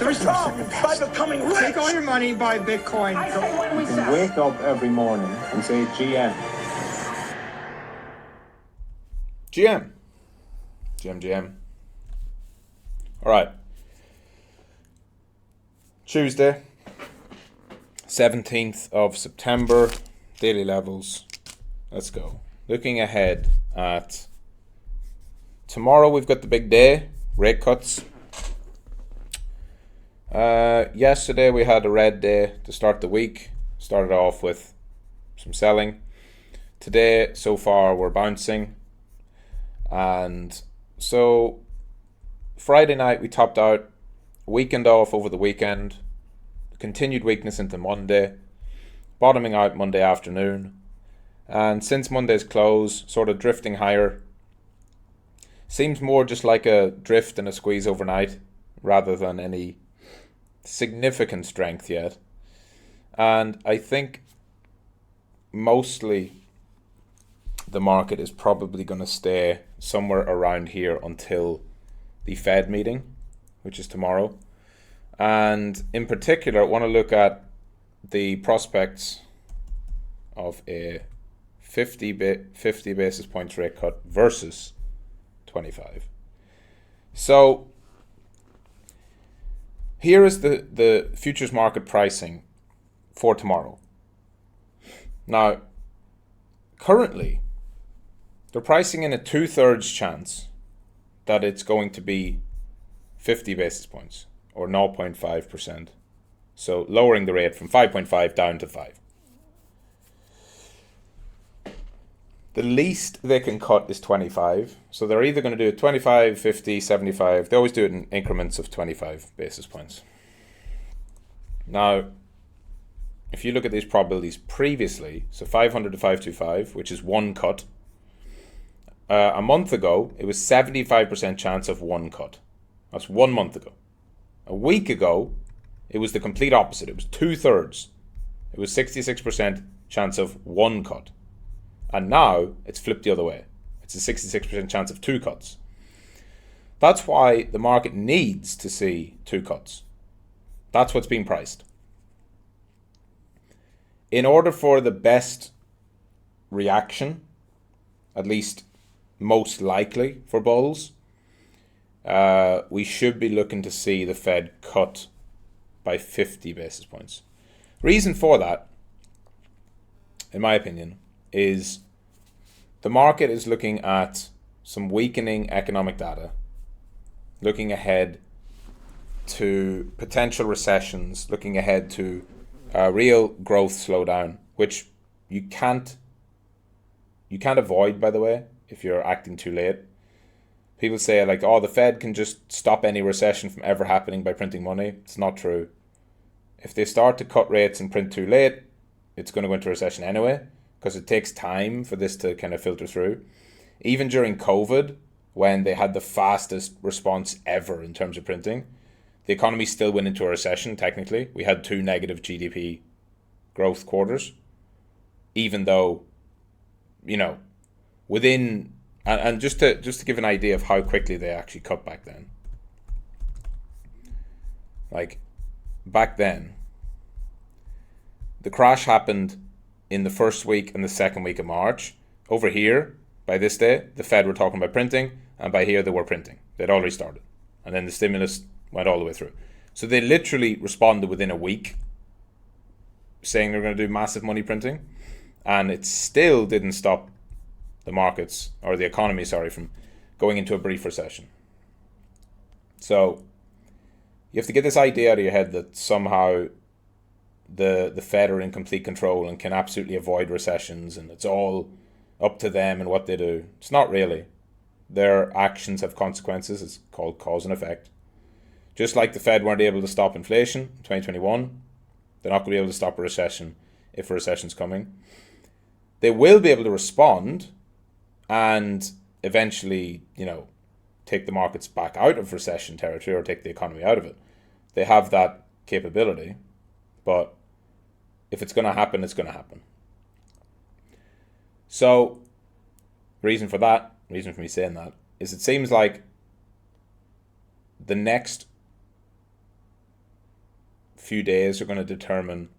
by becoming rich. Take all your money, buy Bitcoin. I say when we You can sell. wake up every morning and say GM. GM. All right. Tuesday, 17th of September, daily levels. Let's go. Looking ahead at tomorrow, we've got the big day, rate cuts. Yesterday we had a red day to start the week. Started off with some selling. Today, so far, we're bouncing. And so Friday night we topped out. Weekend off over the weekend. Continued weakness into Monday. Bottoming out Monday afternoon. And since Monday's close, sort of drifting higher. Seems more just like a drift and a squeeze overnight rather than any significant strength yet. And I think mostly the market is probably going to stay somewhere around here until the Fed meeting, which is tomorrow. And in particular, I want to look at the prospects of a 50 basis points rate cut versus 25. So here is the futures market pricing for tomorrow. Now, currently, they're pricing in a 2/3 chance that it's going to be 50 basis points or 0.5%. So lowering the rate from 5.5 down to 5. The least they can cut is 25. So they're either going to do it 25, 50, 75. They always do it in increments of 25 basis points. Now, if you look at these probabilities previously, so 500 to 525, which is one cut. A month ago, it was 75% chance of one cut. That's 1 month ago. A week ago, it was the complete opposite. It was 2/3. It was 66% chance of one cut. And now it's flipped the other way. It's a 66% chance of two cuts. That's why the market needs to see two cuts. That's what's being priced. In order for the best reaction, at least most likely for bulls, we should be looking to see the Fed cut by 50 basis points. Reason for that, in my opinion, is the market is looking at some weakening economic data, looking ahead to potential recessions, looking ahead to a real growth slowdown, which you can't avoid, by the way, if you're acting too late. People say like, oh, the Fed can just stop any recession from ever happening by printing money. It's not true. If they start to cut rates and print too late, it's going to go into recession anyway, because it takes time for this to kind of filter through. Even during COVID, when they had the fastest response ever in terms of printing, the economy still went into a recession, technically. We had 2 negative GDP growth quarters, even though, within, and just to give an idea of how quickly they actually cut back then. Like, back then, the crash happened in the first week and the second week of March. Over here, by this day, the Fed were talking about printing, and by here they were printing. They'd already started. And then the stimulus went all the way through. So they literally responded within a week, saying they're going to do massive money printing, and it still didn't stop the markets, or the economy, from going into a brief recession. So you have to get this idea out of your head that somehow the Fed are in complete control and can absolutely avoid recessions, and it's all up to them and what they do. It's not really. Their actions have consequences. It's called cause and effect. Just like the Fed weren't able to stop inflation in 2021, they're not going to be able to stop a recession if a recession's coming. They will be able to respond and eventually, take the markets back out of recession territory or take the economy out of it. They have that capability, but if it's going to happen, it's going to happen. So, reason for me saying that, is it seems like the next few days are going to determine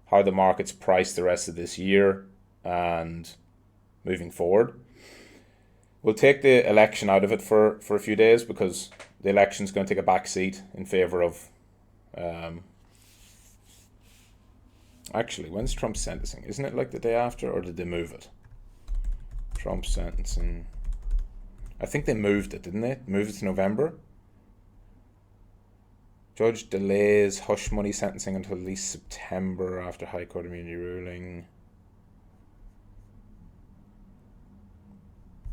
how the markets price the rest of this year and moving forward. We'll take the election out of it for a few days because the election's going to take a back seat in favour of... actually, when's Trump's sentencing? Isn't it like the day after, or did they move it? Trump's sentencing... I think they moved it, didn't they? Moved it to November? Judge delays hush money sentencing until at least September after High Court immunity ruling.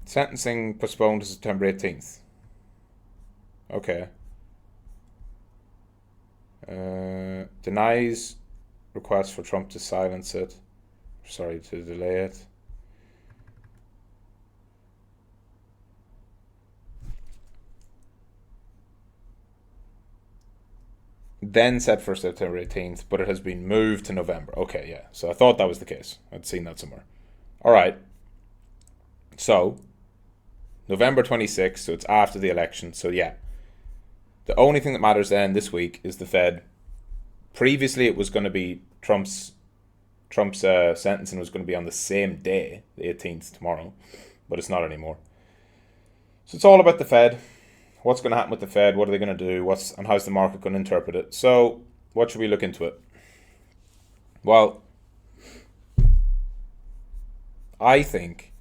Sentencing postponed to September 18th. Okay. Denies request for Trump to silence it. Sorry, to delay it. Then set for September 18th, but it has been moved to November. Okay, yeah. So I thought that was the case. I'd seen that somewhere. All right. So, November 26th, so it's after the election. So, yeah. The only thing that matters then this week is the Fed. Previously, it was going to be Trump's sentencing was going to be on the same day, the 18th, tomorrow. But it's not anymore. So it's all about the Fed. What's going to happen with the Fed? What are they going to do? And how's the market going to interpret it? So, what should we look into it? Well, I think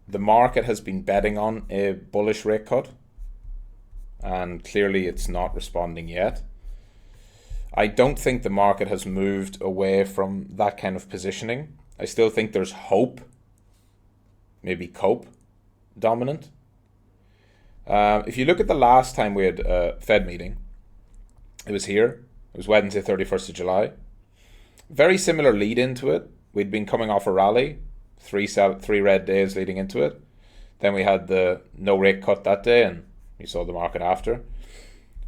the market has been betting on a bullish rate cut, and clearly it's not responding yet. I don't think the market has moved away from that kind of positioning. I still think there's hope, maybe cope dominant. If you look at the last time we had a Fed meeting, it was here. It was Wednesday, 31st of July. Very similar lead into it. We'd been coming off a rally, three red days leading into it. Then we had the no rate cut that day, and you saw the market after.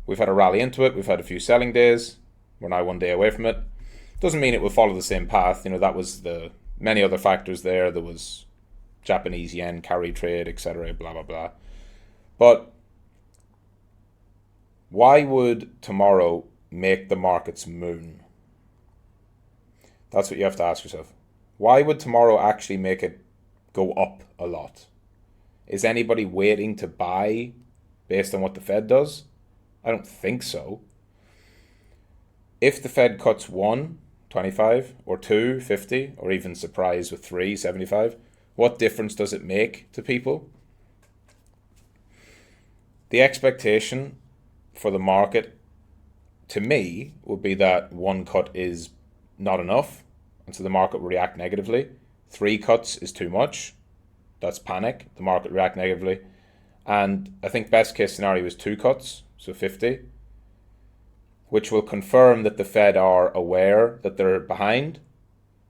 We've had a rally into it. We've had a few selling days. We're now 1 day away from it. Doesn't mean it will follow the same path. That was the many other factors there. There was Japanese yen, carry trade, etc., blah, blah, blah. But why would tomorrow make the markets moon? That's what you have to ask yourself. Why would tomorrow actually make it go up a lot? Is anybody waiting to buy based on what the Fed does? I don't think so. If the Fed cuts 1.25 or 2.50 or even surprise with 3.75, what difference does it make to people? The expectation for the market, to me, would be that one cut is not enough, and so the market will react negatively. 3 cuts is too much. That's panic. The market will react negatively. And I think best case scenario is 2 cuts, so 50, which will confirm that the Fed are aware that they're behind.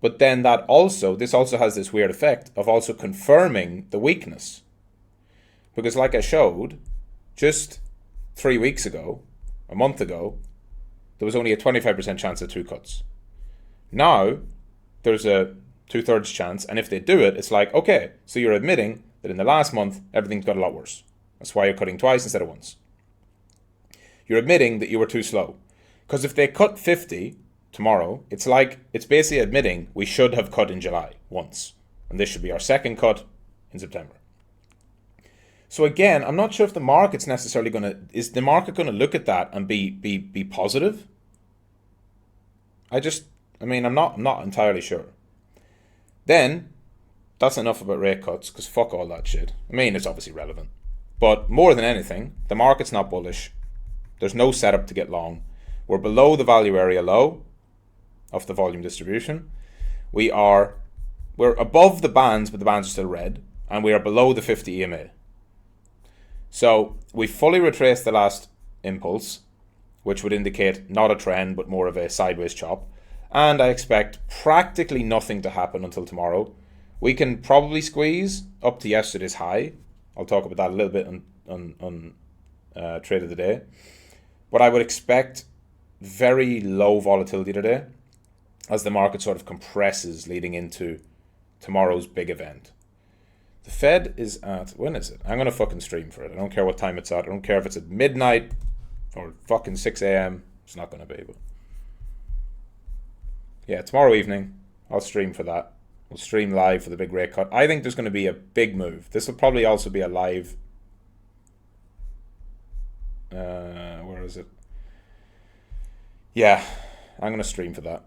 But then this also has this weird effect of also confirming the weakness. Because like I showed, just 3 weeks ago, a month ago, there was only a 25% chance of 2 cuts. Now, there's a 2/3 chance, and if they do it, it's like, okay, so you're admitting that in the last month, everything's got a lot worse. That's why you're cutting twice instead of once. You're admitting that you were too slow. Because if they cut 50 tomorrow, it's basically admitting we should have cut in July once, and this should be our second cut in September. So again, I'm not sure if the market's necessarily is the market going to look at that and be positive? I'm not entirely sure. Then, that's enough about rate cuts, because fuck all that shit. It's obviously relevant. But more than anything, the market's not bullish. There's no setup to get long. We're below the value area low of the volume distribution. We're above the bands, but the bands are still red, and we are below the 50 EMA. So we fully retraced the last impulse, which would indicate not a trend, but more of a sideways chop. And I expect practically nothing to happen until tomorrow. We can probably squeeze up to yesterday's high. I'll talk about that a little bit on trade of the day. But I would expect very low volatility today as the market sort of compresses leading into tomorrow's big event. The Fed is at, when is it? I'm going to fucking stream for it. I don't care what time it's at. I don't care if it's at midnight or fucking 6 a.m. It's not going to be. But Yeah, tomorrow evening, I'll stream for that. We'll stream live for the big rate cut. I think there's going to be a big move. This will probably also be a live... where is it? Yeah, I'm going to stream for that.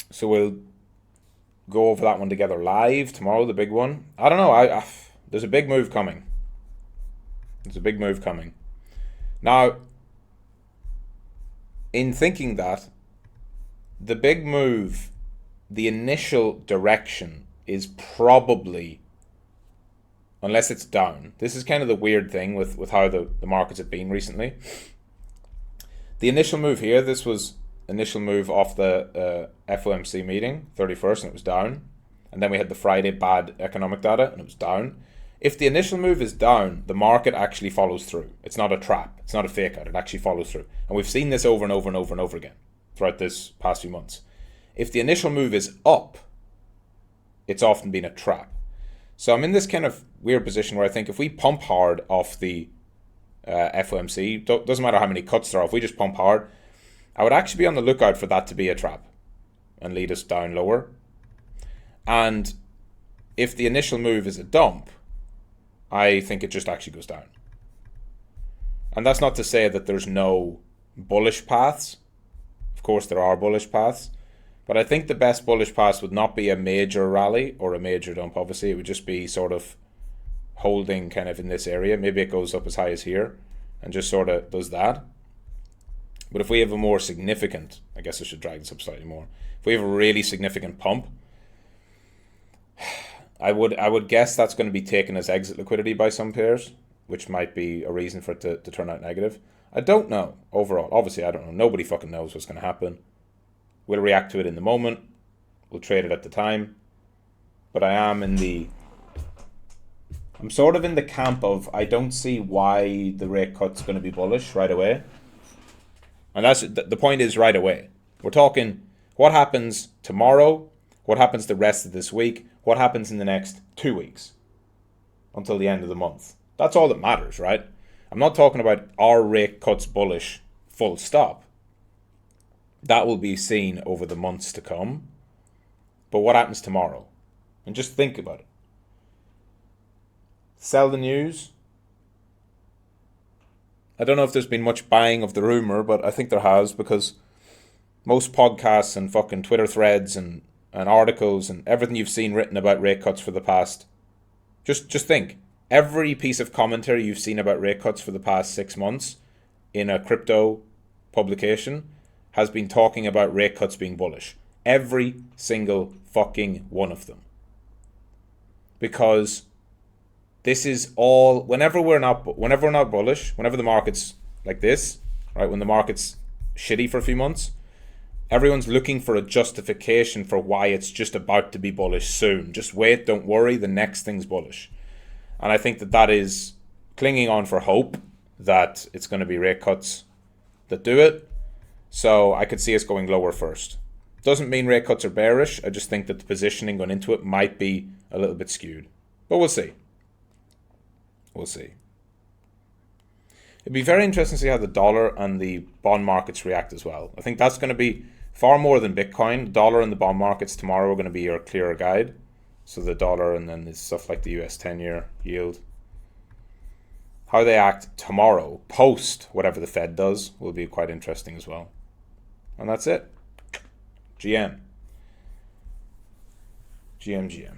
So we'll go over that one together live tomorrow, the big one. I don't know. There's a big move coming. There's a big move coming. Now, in thinking that, the big move, the initial direction is probably, unless it's down. This is kind of the weird thing with how the markets have been recently. The initial move here, this was initial move off the FOMC meeting, 31st, and it was down. And then we had the Friday bad economic data, and it was down. If the initial move is down, the market actually follows through. It's not a trap. It's not a fake out. It actually follows through. And we've seen this over and over and over and over again throughout this past few months. If the initial move is up, it's often been a trap. So I'm in this kind of weird position where I think if we pump hard off the FOMC, doesn't matter how many cuts there are, if we just pump hard, I would actually be on the lookout for that to be a trap and lead us down lower. And if the initial move is a dump, I think it just actually goes down. And that's not to say that there's no bullish paths. Of course, there are bullish paths. But I think the best bullish path would not be a major rally or a major dump, obviously. It would just be sort of holding kind of in this area. Maybe it goes up as high as here and just sort of does that. But if we have a more significant, I guess I should drag this up slightly more. If we have a really significant pump, I would guess that's going to be taken as exit liquidity by some pairs, which might be a reason for it to turn out negative. I don't know overall. Obviously, I don't know. Nobody fucking knows what's going to happen. We'll react to it in the moment. We'll trade it at the time. But I'm sort of in the camp of I don't see why the rate cut's going to be bullish right away. And that's the point is right away. We're talking what happens tomorrow, what happens the rest of this week, what happens in the next 2 weeks until the end of the month. That's all that matters, right? I'm not talking about are rate cuts bullish full stop. That will be seen over the months to come. But what happens tomorrow? And just think about it. Sell the news. I don't know if there's been much buying of the rumor, but I think there has, because most podcasts and fucking Twitter threads and articles and everything you've seen written about rate cuts for the past... Just think. Every piece of commentary you've seen about rate cuts for the past 6 months in a crypto publication has been talking about rate cuts being bullish. Every single fucking one of them. Because this is all, whenever we're not bullish, whenever the market's like this, right, when the market's shitty for a few months, everyone's looking for a justification for why it's just about to be bullish soon. Just wait, don't worry, the next thing's bullish. And I think that is clinging on for hope that it's going to be rate cuts that do it. So I could see us going lower first. Doesn't mean rate cuts are bearish. I just think that the positioning going into it might be a little bit skewed. But we'll see. We'll see. It'd be very interesting to see how the dollar and the bond markets react as well. I think that's going to be far more than Bitcoin. The dollar and the bond markets tomorrow are going to be your clearer guide. So the dollar and then there's stuff like the US 10-year yield. How they act tomorrow, post whatever the Fed does, will be quite interesting as well. And that's it. GM. GM.